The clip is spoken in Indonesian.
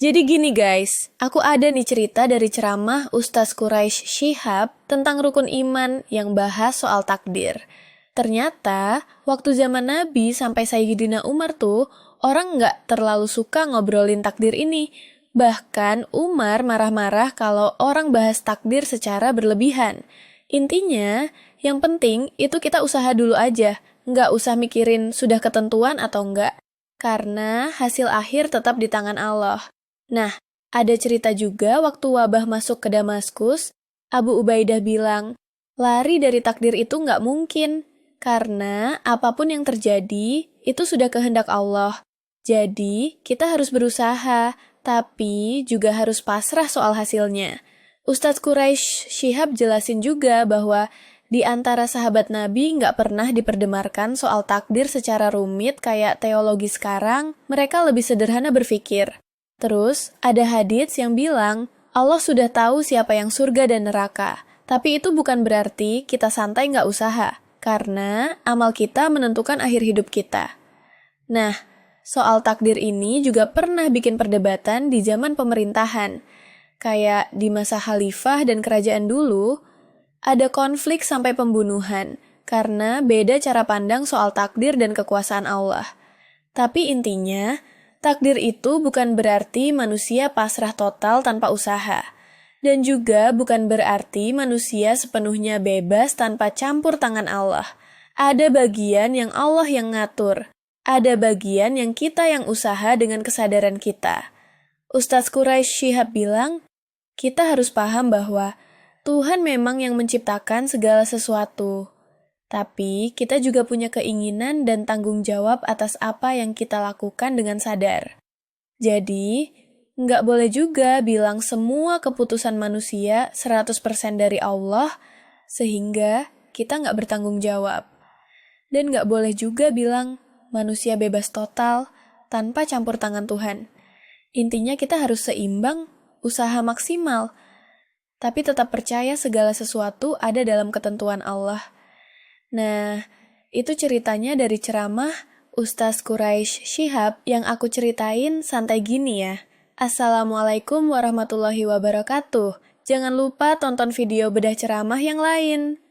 Jadi gini guys, aku ada nih cerita dari ceramah Ustaz Quraisy Shihab tentang rukun iman yang bahas soal takdir. Ternyata, waktu zaman Nabi sampai Sayyidina Umar tuh, orang nggak terlalu suka ngobrolin takdir ini. Bahkan Umar marah-marah kalau orang bahas takdir secara berlebihan. Intinya, yang penting itu kita usaha dulu aja, nggak usah mikirin sudah ketentuan atau enggak. Karena hasil akhir tetap di tangan Allah. Nah, ada cerita juga waktu wabah masuk ke Damaskus, Abu Ubaidah bilang, lari dari takdir itu nggak mungkin. Karena apapun yang terjadi, itu sudah kehendak Allah. Jadi, kita harus berusaha, tapi juga harus pasrah soal hasilnya. Ustadz Quraisy Shihab jelasin juga bahwa di antara sahabat Nabi nggak pernah diperdemarkan soal takdir secara rumit kayak teologi sekarang, mereka lebih sederhana berpikir. Terus, ada hadits yang bilang, Allah sudah tahu siapa yang surga dan neraka, tapi itu bukan berarti kita santai nggak usaha, karena amal kita menentukan akhir hidup kita. Nah, soal takdir ini juga pernah bikin perdebatan di zaman pemerintahan. Kayak di masa khalifah dan kerajaan dulu, ada konflik sampai pembunuhan, karena beda cara pandang soal takdir dan kekuasaan Allah. Tapi intinya, takdir itu bukan berarti manusia pasrah total tanpa usaha. Dan juga bukan berarti manusia sepenuhnya bebas tanpa campur tangan Allah. Ada bagian yang Allah yang ngatur. Ada bagian yang kita yang usaha dengan kesadaran kita. Ustadz Quraisy Shihab bilang, kita harus paham bahwa Tuhan memang yang menciptakan segala sesuatu. Tapi kita juga punya keinginan dan tanggung jawab atas apa yang kita lakukan dengan sadar. Jadi, nggak boleh juga bilang semua keputusan manusia 100% dari Allah, sehingga kita nggak bertanggung jawab. Dan nggak boleh juga bilang manusia bebas total tanpa campur tangan Tuhan. Intinya kita harus seimbang, usaha maksimal, tapi tetap percaya segala sesuatu ada dalam ketentuan Allah. Nah, itu ceritanya dari ceramah Ustaz Quraisy Shihab yang aku ceritain santai gini ya. Assalamualaikum warahmatullahi wabarakatuh. Jangan lupa tonton video bedah ceramah yang lain.